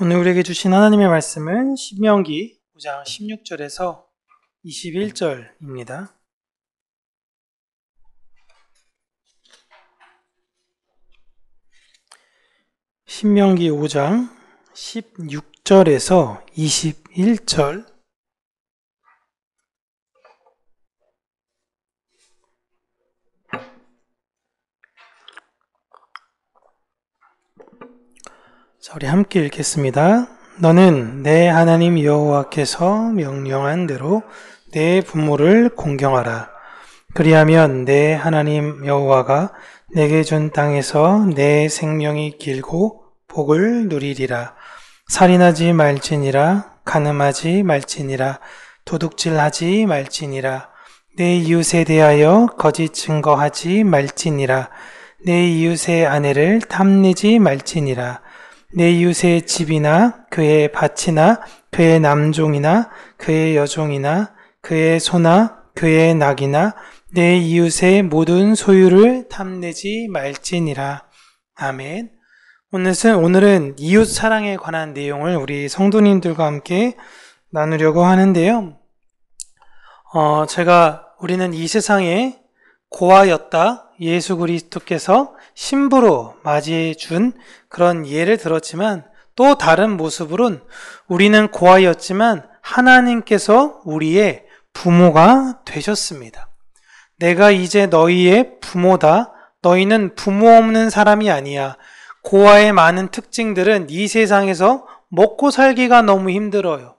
오늘 우리에게 주신 하나님의 말씀은 신명기 5장 16절에서 21절입니다. 신명기 5장 16절에서 21절. 자, 우리 함께 읽겠습니다. 너는 내 하나님 여호와께서 명령한 대로 내 부모를 공경하라. 그리하면 내 하나님 여호와가 내게 준 땅에서 내 생명이 길고 복을 누리리라. 살인하지 말지니라. 간음하지 말지니라. 도둑질하지 말지니라. 내 이웃에 대하여 거짓 증거하지 말지니라. 내 이웃의 아내를 탐내지 말지니라. 내 이웃의 집이나 그의 밭이나 그의 남종이나 그의 여종이나 그의 소나 그의 낙이나 내 이웃의 모든 소유를 탐내지 말지니라. 아멘. 오늘은 이웃 사랑에 관한 내용을 우리 성도님들과 함께 나누려고 하는데요. 우리는 이 세상에 고아였다. 예수 그리스도께서 신부로 맞이해 준 그런 예를 들었지만, 또 다른 모습으로는 우리는 고아였지만 하나님께서 우리의 부모가 되셨습니다. 내가 이제 너희의 부모다. 너희는 부모 없는 사람이 아니야. 고아의 많은 특징들은 이 세상에서 먹고 살기가 너무 힘들어요.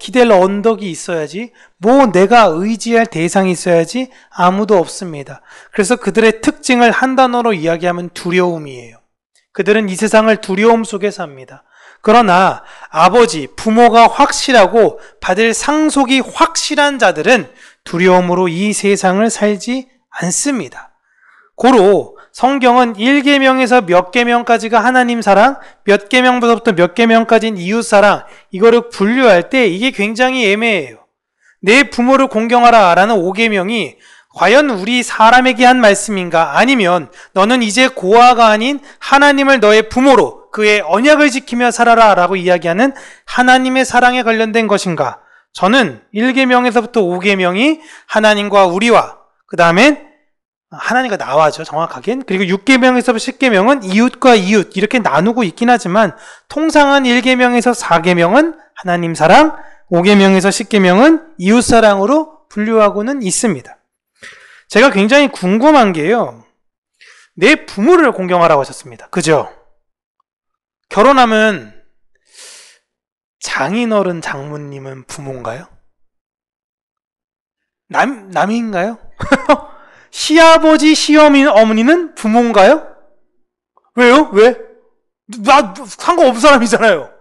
기댈 언덕이 있어야지, 내가 의지할 대상이 있어야지 아무도 없습니다. 그래서 그들의 특징을 한 단어로 이야기하면 두려움이에요. 그들은 이 세상을 두려움 속에 삽니다. 그러나 부모가 확실하고 받을 상속이 확실한 자들은 두려움으로 이 세상을 살지 않습니다. 고로 성경은 1계명에서 몇 계명까지가 하나님 사랑, 몇 계명부터 몇 계명까지는 이웃 사랑, 이거를 분류할 때 이게 굉장히 애매해요. 내 부모를 공경하라 라는 5계명이 과연 우리 사람에게 한 말씀인가? 아니면 너는 이제 고아가 아닌 하나님을 너의 부모로 그의 언약을 지키며 살아라 라고 이야기하는 하나님의 사랑에 관련된 것인가? 저는 1계명에서부터 5계명이 하나님과 우리와, 그 다음엔 하나님과 나와죠, 정확하게는. 그리고 6계명에서 10계명은 이웃과 이웃 이렇게 나누고 있긴 하지만, 통상은 1계명에서 4계명은 하나님 사랑, 5계명에서 10계명은 이웃 사랑으로 분류하고는 있습니다. 제가 굉장히 궁금한 게요, 내 부모를 공경하라고 하셨습니다. 그죠? 결혼하면 장인어른 장모님은 부모인가요? 남인가요? 시아버지, 시어머니는 부모인가요? 왜요? 왜? 상관없는 사람이잖아요.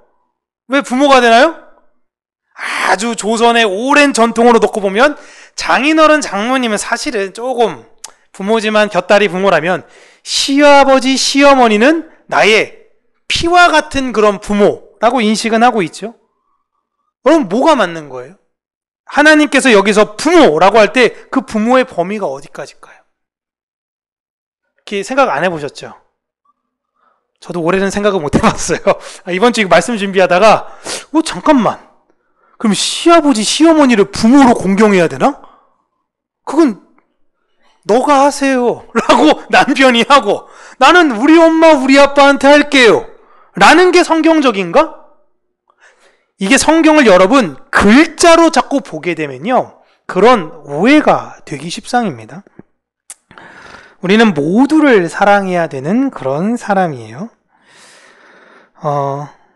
왜 부모가 되나요? 아주 조선의 오랜 전통으로 놓고 보면 장인어른, 장모님은 사실은 조금 부모지만 곁다리 부모라면, 시아버지, 시어머니는 나의 피와 같은 그런 부모라고 인식은 하고 있죠. 그럼 뭐가 맞는 거예요? 하나님께서 여기서 부모라고 할 때 그 부모의 범위가 어디까지일까요? 이렇게 생각 안 해보셨죠? 저도 올해는 생각을 못 해봤어요. 이번 주에 말씀 준비하다가 잠깐만, 그럼 시아버지, 시어머니를 부모로 공경해야 되나? 그건 너가 하세요 라고 남편이 하고, 나는 우리 엄마, 우리 아빠한테 할게요 라는 게 성경적인가? 이게 성경을 여러분 글자로 자꾸 보게 되면요, 그런 오해가 되기 십상입니다. 우리는 모두를 사랑해야 되는 그런 사람이에요.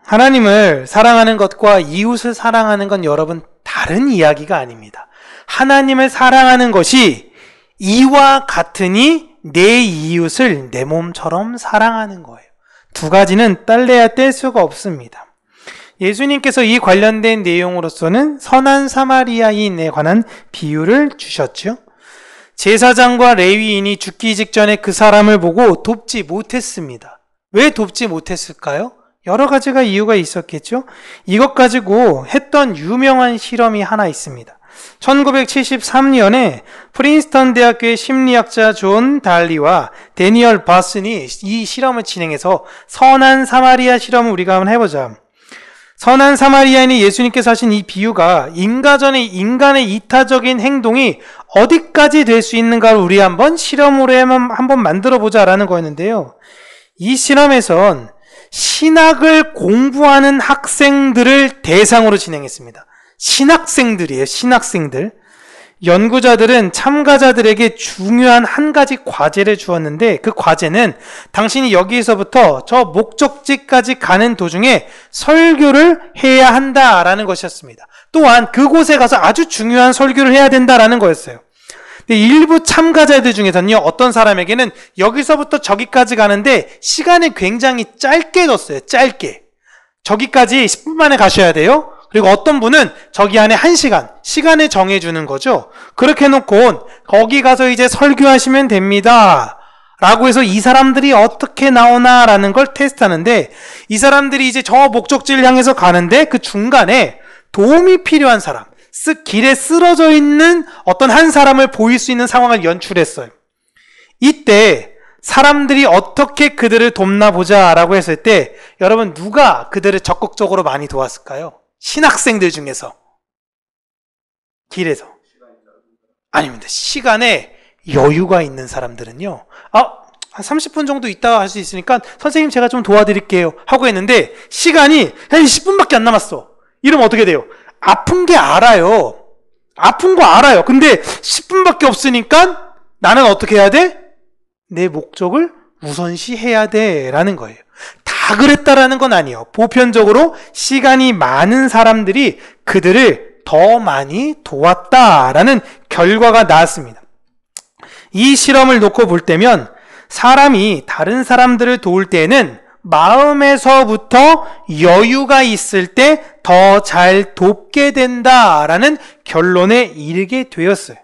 하나님을 사랑하는 것과 이웃을 사랑하는 건 여러분 다른 이야기가 아닙니다. 하나님을 사랑하는 것이 이와 같으니 내 이웃을 내 몸처럼 사랑하는 거예요. 두 가지는 뗄래야 뗄 수가 없습니다. 예수님께서 이 관련된 내용으로서는 선한 사마리아인에 관한 비유를 주셨죠. 제사장과 레위인이 죽기 직전에 그 사람을 보고 돕지 못했습니다. 왜 돕지 못했을까요? 여러 가지가 이유가 있었겠죠. 이것 가지고 했던 유명한 실험이 하나 있습니다. 1973년에 프린스턴 대학교의 심리학자 존 달리와 데니얼 바슨이 이 실험을 진행해서 선한 사마리아 실험을 우리가 한번 해보자. 선한 사마리아인이 예수님께서 하신 이 비유가 인가전의 인간의 이타적인 행동이 어디까지 될 수 있는가를 우리 한번 실험으로 한번 만들어 보자라는 거였는데요. 이 실험에선 신학을 공부하는 학생들을 대상으로 진행했습니다. 신학생들이에요. 신학생들. 연구자들은 참가자들에게 중요한 한 가지 과제를 주었는데 그 과제는 당신이 여기에서부터 저 목적지까지 가는 도중에 설교를 해야 한다라는 것이었습니다. 또한 그곳에 가서 아주 중요한 설교를 해야 된다라는 거였어요. 근데 일부 참가자들 중에서는요, 어떤 사람에게는 여기서부터 저기까지 가는데 시간을 굉장히 짧게 뒀어요. 짧게. 저기까지 10분 만에 가셔야 돼요. 그리고 어떤 분은 저기 안에 1시간, 시간을 정해주는 거죠. 그렇게 해놓고 거기 가서 이제 설교하시면 됩니다. 라고 해서 이 사람들이 어떻게 나오나라는 걸 테스트하는데, 이 사람들이 이제 저 목적지를 향해서 가는데 그 중간에 도움이 필요한 사람, 길에 쓰러져 있는 어떤 한 사람을 보일 수 있는 상황을 연출했어요. 이때 사람들이 어떻게 그들을 돕나 보자라고 했을 때, 여러분 누가 그들을 적극적으로 많이 도왔을까요? 신학생들 중에서. 길에서. 아닙니다. 시간에 여유가 있는 사람들은요, 한 30분 정도 있다가 할 수 있으니까 선생님 제가 좀 도와드릴게요 하고 했는데 시간이 한 10분밖에 안 남았어. 이러면 어떻게 돼요? 아픈 게 알아요. 아픈 거 알아요. 근데 10분밖에 없으니까 나는 어떻게 해야 돼? 내 목적을 우선시해야 돼 라는 거예요. 다 그랬다라는 건 아니에요. 보편적으로 시간이 많은 사람들이 그들을 더 많이 도왔다라는 결과가 나왔습니다. 이 실험을 놓고 볼 때면 사람이 다른 사람들을 도울 때에는 마음에서부터 여유가 있을 때 더 잘 돕게 된다라는 결론에 이르게 되었어요.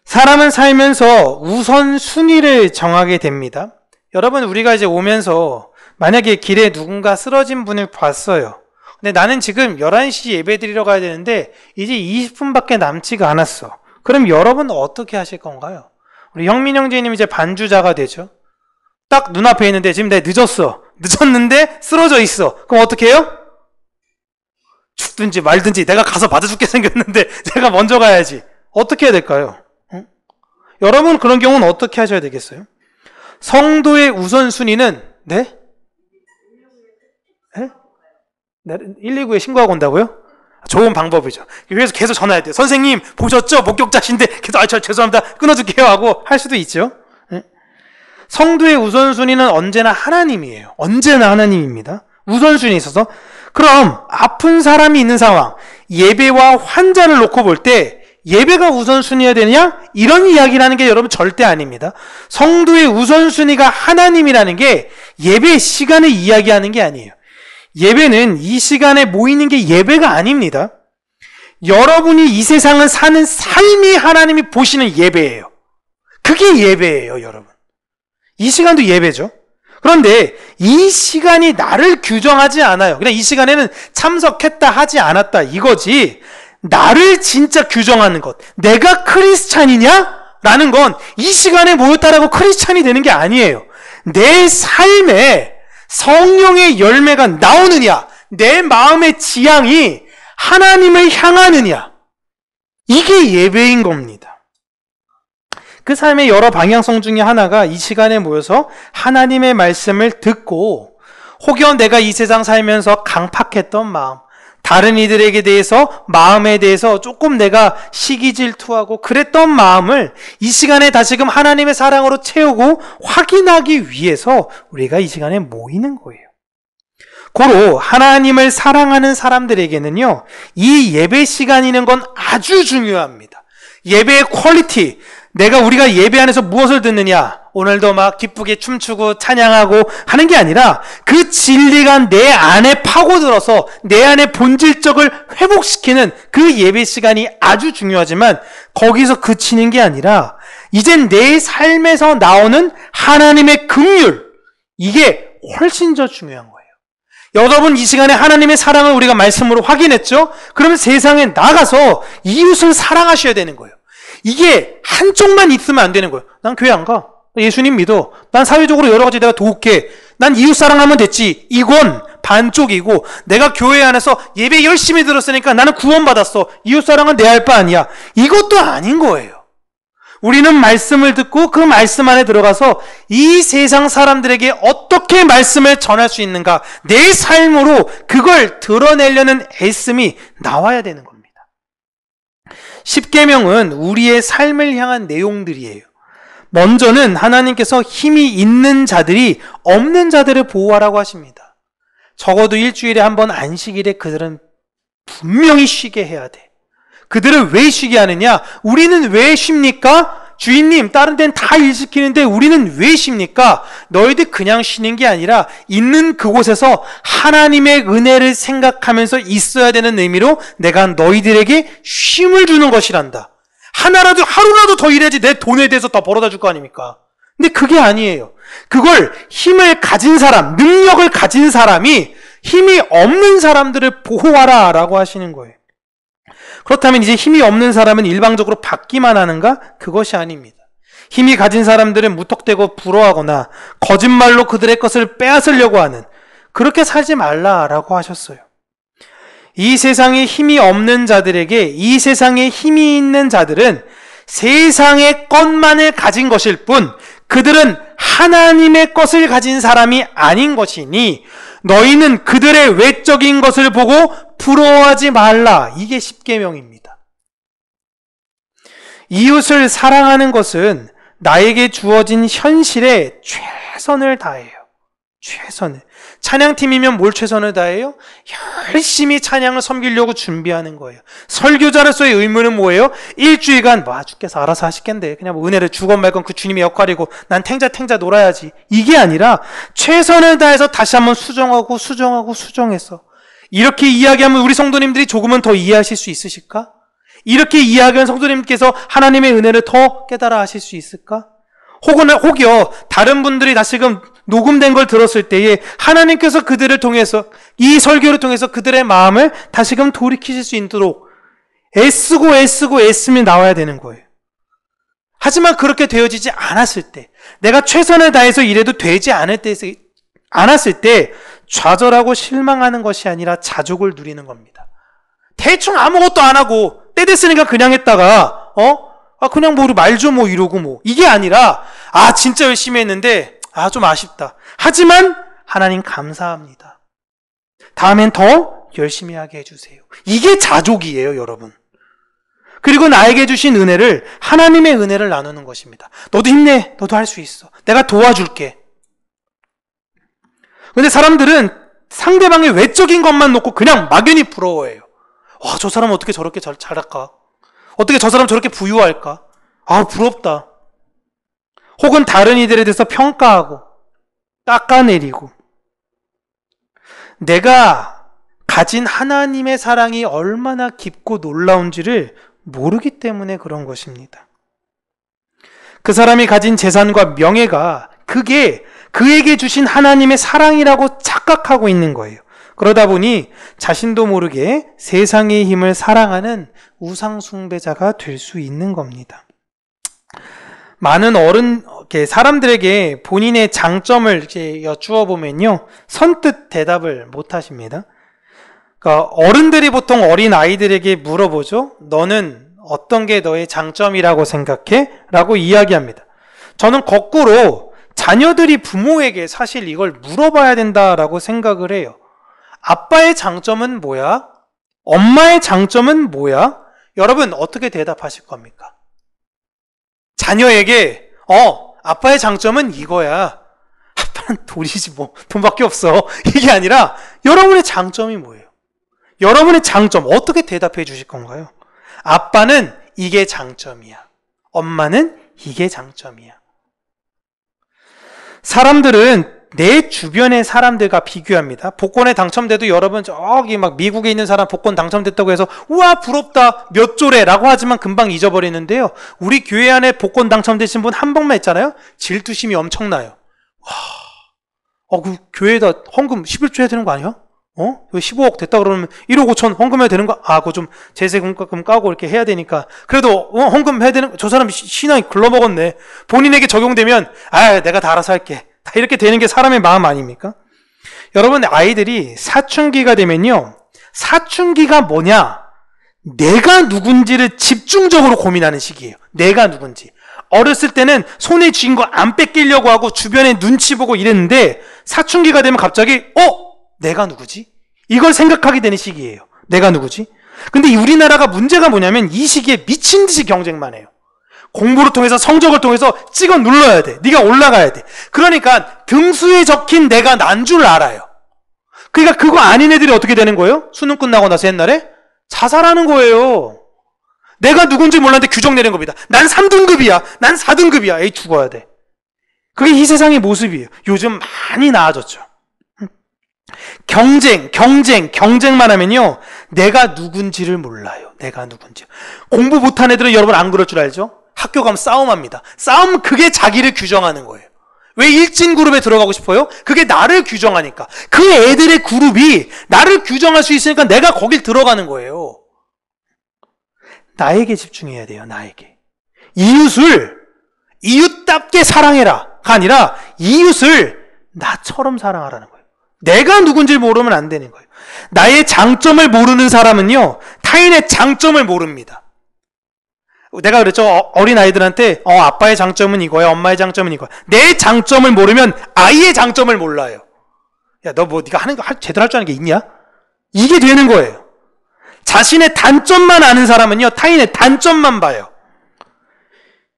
사람은 살면서 우선순위를 정하게 됩니다. 여러분, 우리가 이제 오면서 만약에 길에 누군가 쓰러진 분을 봤어요. 근데 나는 지금 11시 예배 드리러 가야 되는데 이제 20분밖에 남지가 않았어. 그럼 여러분 어떻게 하실 건가요? 우리 형민 형제님 이제 반주자가 되죠. 딱 눈앞에 있는데 지금 내가 늦었는데 쓰러져 있어. 그럼 어떻게 해요? 죽든지 말든지 내가 가서 맞아 죽게 생겼는데 내가 먼저 가야지. 어떻게 해야 될까요? 여러분 그런 경우는 어떻게 하셔야 되겠어요? 성도의 우선순위는 네? 119에 신고하고 온다고요? 좋은 방법이죠. 그래서 계속 전화해야 돼요. 선생님 보셨죠? 목격자신데 계속 저 죄송합니다. 끊어줄게요 하고 할 수도 있죠. 성도의 우선순위는 언제나 하나님이에요. 언제나 하나님입니다. 우선순위에 있어서. 그럼 아픈 사람이 있는 상황, 예배와 환자를 놓고 볼 때 예배가 우선순위여야 되느냐? 이런 이야기를 하는 게 여러분 절대 아닙니다. 성도의 우선순위가 하나님이라는 게 예배 시간을 이야기하는 게 아니에요. 예배는 이 시간에 모이는 게 예배가 아닙니다. 여러분이 이 세상을 사는 삶이 하나님이 보시는 예배예요. 그게 예배예요, 여러분. 이 시간도 예배죠. 그런데 이 시간이 나를 규정하지 않아요. 그냥 이 시간에는 참석했다 하지 않았다 이거지, 나를 진짜 규정하는 것, 내가 크리스찬이냐? 라는 건 이 시간에 모였다라고 크리스찬이 되는 게 아니에요. 내 삶에 성령의 열매가 나오느냐, 내 마음의 지향이 하나님을 향하느냐, 이게 예배인 겁니다. 그 삶의 여러 방향성 중에 하나가 이 시간에 모여서 하나님의 말씀을 듣고, 혹여 내가 이 세상 살면서 강팍했던 마음, 다른 이들에게 대해서, 마음에 대해서 조금 내가 시기 질투하고 그랬던 마음을 이 시간에 다시금 하나님의 사랑으로 채우고 확인하기 위해서 우리가 이 시간에 모이는 거예요. 고로 하나님을 사랑하는 사람들에게는요, 이 예배 시간이는 건 아주 중요합니다. 예배의 퀄리티, 우리가 예배 안에서 무엇을 듣느냐, 오늘도 막 기쁘게 춤추고 찬양하고 하는 게 아니라 그 진리가 내 안에 파고들어서 내 안의 본질적을 회복시키는 그 예배 시간이 아주 중요하지만, 거기서 그치는 게 아니라 이젠 내 삶에서 나오는 하나님의 긍휼, 이게 훨씬 더 중요한 거예요. 여러분, 이 시간에 하나님의 사랑을 우리가 말씀으로 확인했죠? 그러면 세상에 나가서 이웃을 사랑하셔야 되는 거예요. 이게 한쪽만 있으면 안 되는 거예요. 난 교회 안 가. 예수님 믿어. 난 사회적으로 여러 가지 내가 도울게. 난 이웃 사랑하면 됐지. 이건 반쪽이고, 내가 교회 안에서 예배 열심히 들었으니까 나는 구원받았어. 이웃 사랑은 내 할 바 아니야. 이것도 아닌 거예요. 우리는 말씀을 듣고 그 말씀 안에 들어가서 이 세상 사람들에게 어떻게 말씀을 전할 수 있는가, 내 삶으로 그걸 드러내려는 애씀이 나와야 되는 겁니다. 십계명은 우리의 삶을 향한 내용들이에요. 먼저는 하나님께서 힘이 있는 자들이 없는 자들을 보호하라고 하십니다. 적어도 일주일에 한 번 안식일에 그들은 분명히 쉬게 해야 돼. 그들을 왜 쉬게 하느냐? 우리는 왜 쉽니까? 주인님, 다른 데는 다 일 시키는데 우리는 왜 쉽니까? 너희들 그냥 쉬는 게 아니라 있는 그곳에서 하나님의 은혜를 생각하면서 있어야 되는 의미로 내가 너희들에게 쉼을 주는 것이란다. 하루라도 더 일해야지 내 돈에 대해서 더 벌어다 줄 거 아닙니까? 근데 그게 아니에요. 그걸 힘을 가진 사람, 능력을 가진 사람이 힘이 없는 사람들을 보호하라 라고 하시는 거예요. 그렇다면 이제 힘이 없는 사람은 일방적으로 받기만 하는가? 그것이 아닙니다. 힘이 가진 사람들은 무턱대고 부러워하거나 거짓말로 그들의 것을 빼앗으려고 하는, 그렇게 살지 말라라고 하셨어요. 이 세상에 힘이 없는 자들에게 이 세상에 힘이 있는 자들은 세상의 것만을 가진 것일 뿐 그들은 하나님의 것을 가진 사람이 아닌 것이니 너희는 그들의 외적인 것을 보고 부러워하지 말라. 이게 십계명입니다. 이웃을 사랑하는 것은 나에게 주어진 현실에 최선을 다해요. 최선을. 찬양팀이면 뭘 최선을 다해요? 열심히 찬양을 섬기려고 준비하는 거예요. 설교자로서의 의무는 뭐예요? 일주일간 주께서 알아서 하시겠는데 그냥 은혜를 주건 말건 그 주님의 역할이고 난 탱자 놀아야지. 이게 아니라 최선을 다해서 다시 한번 수정해서 이렇게 이야기하면 우리 성도님들이 조금은 더 이해하실 수 있으실까? 이렇게 이야기한 성도님께서 하나님의 은혜를 더 깨달아 하실 수 있을까? 혹여 다른 분들이 다시금 녹음된 걸 들었을 때에 하나님께서 그들을 통해서 이 설교를 통해서 그들의 마음을 다시금 돌이키실 수 있도록 애쓰면 나와야 되는 거예요. 하지만 그렇게 되어지지 않았을 때, 내가 최선을 다해서 일해도 되지 않았을 때 좌절하고 실망하는 것이 아니라 자족을 누리는 겁니다. 대충 아무것도 안 하고 때 됐으니까 그냥 했다가 그냥 말 좀 이러고 이게 아니라 진짜 열심히 했는데 좀 아쉽다. 하지만 하나님 감사합니다. 다음엔 더 열심히 하게 해주세요. 이게 자족이에요, 여러분. 그리고 나에게 주신 은혜를, 하나님의 은혜를 나누는 것입니다. 너도 힘내. 너도 할 수 있어. 내가 도와줄게. 근데 사람들은 상대방의 외적인 것만 놓고 그냥 막연히 부러워해요. 저 사람 어떻게 저렇게 잘할까? 어떻게 저 사람 저렇게 부유할까? 부럽다. 혹은 다른 이들에 대해서 평가하고 깎아내리고, 내가 가진 하나님의 사랑이 얼마나 깊고 놀라운지를 모르기 때문에 그런 것입니다. 그 사람이 가진 재산과 명예가 그게 그에게 주신 하나님의 사랑이라고 착각하고 있는 거예요. 그러다 보니 자신도 모르게 세상의 힘을 사랑하는 우상숭배자가 될 수 있는 겁니다. 많은 사람들에게 본인의 장점을 여쭈어 보면요, 선뜻 대답을 못 하십니다. 그러니까 어른들이 보통 어린 아이들에게 물어보죠. 너는 어떤 게 너의 장점이라고 생각해? 라고 이야기합니다. 저는 거꾸로 자녀들이 부모에게 사실 이걸 물어봐야 된다라고 생각을 해요. 아빠의 장점은 뭐야? 엄마의 장점은 뭐야? 여러분 어떻게 대답하실 겁니까? 자녀에게 아빠의 장점은 이거야. 아빠는 돈이지 돈밖에 없어. 이게 아니라 여러분의 장점이 뭐예요? 여러분의 장점 어떻게 대답해 주실 건가요? 아빠는 이게 장점이야. 엄마는 이게 장점이야. 사람들은 내 주변의 사람들과 비교합니다. 복권에 당첨돼도 여러분 저기 미국에 있는 사람 복권 당첨됐다고 해서 우와 부럽다 몇 조래 라고 하지만 금방 잊어버리는데요. 우리 교회 안에 복권 당첨되신 분 한 번만 있잖아요. 질투심이 엄청나요. 그 교회에다 헌금 11조 해야 되는 거 아니야? 15억 됐다 그러면 1억 5천 헌금해야 되는 거? 그거 좀 제세금 까고 이렇게 해야 되니까. 그래도, 헌금 해야 되는, 저 사람 신앙이 글러먹었네. 본인에게 적용되면, 내가 다 알아서 할게. 다 이렇게 되는 게 사람의 마음 아닙니까? 여러분, 아이들이 사춘기가 되면요. 사춘기가 뭐냐? 내가 누군지를 집중적으로 고민하는 시기예요. 내가 누군지. 어렸을 때는 손에 쥔 거 안 뺏기려고 하고 주변에 눈치 보고 이랬는데 사춘기가 되면 갑자기 내가 누구지? 이걸 생각하게 되는 시기예요. 내가 누구지? 근데 우리나라가 문제가 뭐냐면 이 시기에 미친 듯이 경쟁만 해요. 공부를 통해서 성적을 통해서 찍어 눌러야 돼. 네가 올라가야 돼. 그러니까 등수에 적힌 내가 난 줄 알아요. 그러니까 그거 아닌 애들이 어떻게 되는 거예요? 수능 끝나고 나서 옛날에 자살하는 거예요. 내가 누군지 몰랐는데 규정 내린 겁니다. 난 3등급이야. 난 4등급이야. 에이, 죽어야 돼. 그게 이 세상의 모습이에요. 요즘 많이 나아졌죠. 경쟁만 하면요. 내가 누군지를 몰라요. 내가 누군지. 공부 못한 애들은 여러분 안 그럴 줄 알죠? 학교 가면 싸움합니다. 싸움, 그게 자기를 규정하는 거예요. 왜 일진 그룹에 들어가고 싶어요? 그게 나를 규정하니까. 그 애들의 그룹이 나를 규정할 수 있으니까 내가 거길 들어가는 거예요. 나에게 집중해야 돼요. 나에게. 이웃답게 사랑해라가 아니라 이웃을 나처럼 사랑하라는 거예요. 내가 누군지 모르면 안 되는 거예요. 나의 장점을 모르는 사람은요, 타인의 장점을 모릅니다. 내가 그랬죠. 어린아이들한테 아빠의 장점은 이거야, 엄마의 장점은 이거야. 내 장점을 모르면 아이의 장점을 몰라요. 야, 너 네가 하는 거 제대로 할 줄 아는 게 있냐? 이게 되는 거예요. 자신의 단점만 아는 사람은요, 타인의 단점만 봐요.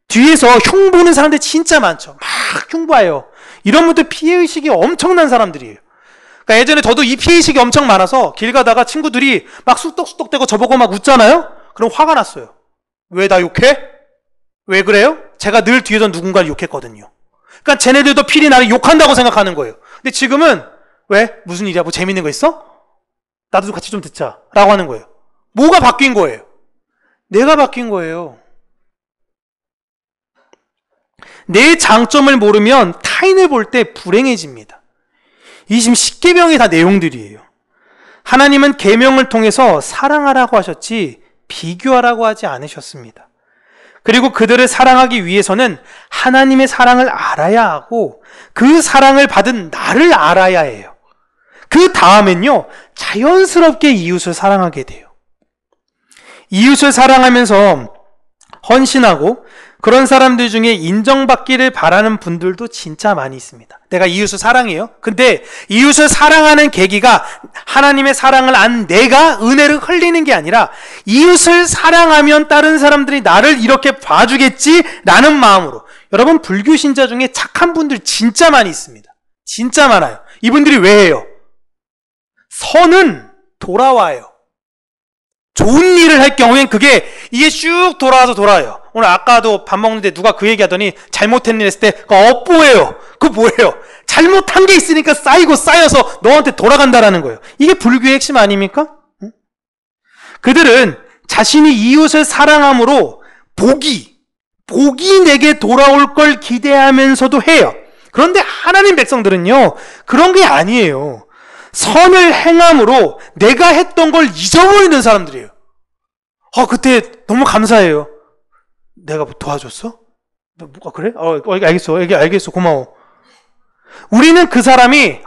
뒤에서 흉보는 사람들 진짜 많죠. 막 흉봐요. 이런 분들 피해의식이 엄청난 사람들이에요. 그러니까 예전에 저도 이 피해의식이 엄청 많아서 길 가다가 친구들이 막 쑥덕쑥덕대고 저보고 막 웃잖아요? 그럼 화가 났어요. 왜 나 욕해? 왜 그래요? 제가 늘 뒤에서 누군가를 욕했거든요. 그러니까 쟤네들도 필히 나를 욕한다고 생각하는 거예요. 근데 지금은 왜? 무슨 일이야? 뭐 재밌는 거 있어? 나도 같이 좀 듣자 라고 하는 거예요. 뭐가 바뀐 거예요? 내가 바뀐 거예요. 내 장점을 모르면 타인을 볼 때 불행해집니다. 이 지금 십계명의 다 내용들이에요. 하나님은 계명을 통해서 사랑하라고 하셨지 비교하라고 하지 않으셨습니다. 그리고 그들을 사랑하기 위해서는 하나님의 사랑을 알아야 하고 그 사랑을 받은 나를 알아야 해요. 그 다음엔요, 자연스럽게 이웃을 사랑하게 돼요. 이웃을 사랑하면서 헌신하고 그런 사람들 중에 인정받기를 바라는 분들도 진짜 많이 있습니다. 내가 이웃을 사랑해요. 근데 이웃을 사랑하는 계기가 하나님의 사랑을 안 내가 은혜를 흘리는 게 아니라 이웃을 사랑하면 다른 사람들이 나를 이렇게 봐주겠지라는 마음으로. 여러분, 불교 신자 중에 착한 분들 진짜 많이 있습니다. 진짜 많아요. 이분들이 왜 해요? 선은 돌아와요. 좋은 일을 할 경우엔 이게 쭉 돌아와요. 오늘 아까도 밥 먹는데 누가 그 얘기 하더니 잘못했니 했을 때 그거 업보예요. 그거 뭐예요? 잘못한 게 있으니까 쌓여서 너한테 돌아간다라는 거예요. 이게 불교의 핵심 아닙니까? 응? 그들은 자신이 이웃을 사랑함으로 복이 내게 돌아올 걸 기대하면서도 해요. 그런데 하나님 백성들은요, 그런 게 아니에요. 선을 행함으로 내가 했던 걸 잊어버리는 사람들이에요. 그때 너무 감사해요. 내가 뭐 도와줬어? 그래? 알겠어. 고마워. 우리는 그 사람이,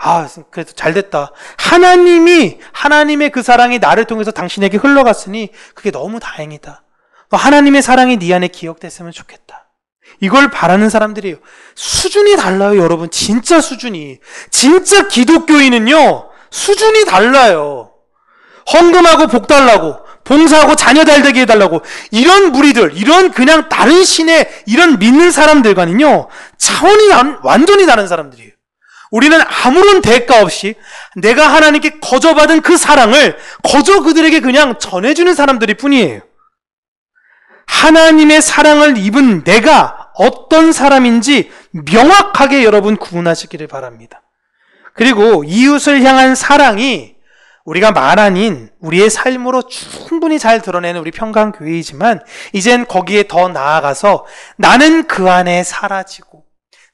그래도 잘 됐다. 하나님의 그 사랑이 나를 통해서 당신에게 흘러갔으니 그게 너무 다행이다. 하나님의 사랑이 네 안에 기억됐으면 좋겠다. 이걸 바라는 사람들이에요. 수준이 달라요, 여러분. 진짜 수준이. 진짜 기독교인은요, 수준이 달라요. 헌금하고 복 달라고, 봉사하고 자녀 잘되게 해달라고, 이런 무리들, 이런 그냥 다른 신의 이런 믿는 사람들과는요, 차원이 완전히 다른 사람들이에요. 우리는 아무런 대가 없이 내가 하나님께 거저받은 그 사랑을 거저 그들에게 그냥 전해주는 사람들일 뿐이에요. 하나님의 사랑을 입은 내가 어떤 사람인지 명확하게 여러분 구분하시기를 바랍니다. 그리고 이웃을 향한 사랑이 우리가 말 아닌 우리의 삶으로 충분히 잘 드러내는 우리 평강교회이지만 이젠 거기에 더 나아가서 나는 그 안에 사라지고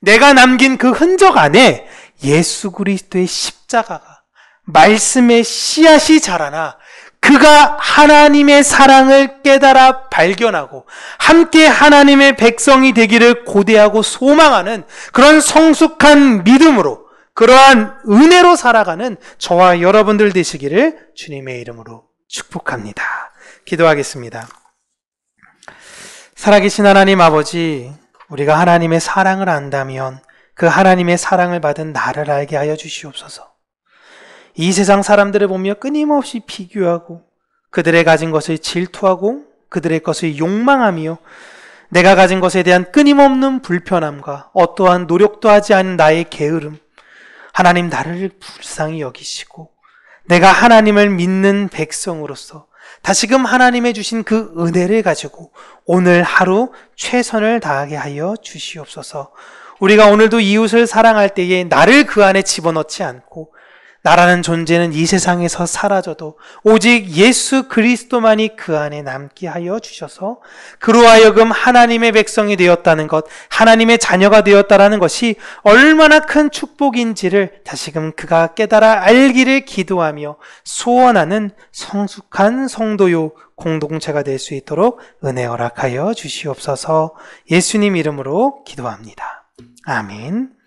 내가 남긴 그 흔적 안에 예수 그리스도의 십자가가 말씀의 씨앗이 자라나 그가 하나님의 사랑을 깨달아 발견하고 함께 하나님의 백성이 되기를 고대하고 소망하는 그런 성숙한 믿음으로, 그러한 은혜로 살아가는 저와 여러분들 되시기를 주님의 이름으로 축복합니다. 기도하겠습니다. 살아계신 하나님 아버지, 우리가 하나님의 사랑을 안다면 그 하나님의 사랑을 받은 나를 알게 하여 주시옵소서. 이 세상 사람들을 보며 끊임없이 비교하고 그들의 가진 것을 질투하고 그들의 것을 욕망하며 내가 가진 것에 대한 끊임없는 불편함과 어떠한 노력도 하지 않은 나의 게으름, 하나님 나를 불쌍히 여기시고 내가 하나님을 믿는 백성으로서 다시금 하나님의 주신 그 은혜를 가지고 오늘 하루 최선을 다하게 하여 주시옵소서. 우리가 오늘도 이웃을 사랑할 때에 나를 그 안에 집어넣지 않고 나라는 존재는 이 세상에서 사라져도 오직 예수 그리스도만이 그 안에 남게 하여 주셔서 그로 하여금 하나님의 백성이 되었다는 것, 하나님의 자녀가 되었다는 것이 얼마나 큰 축복인지를 다시금 그가 깨달아 알기를 기도하며 소원하는 성숙한 성도요 공동체가 될 수 있도록 은혜 허락하여 주시옵소서. 예수님 이름으로 기도합니다. 아멘.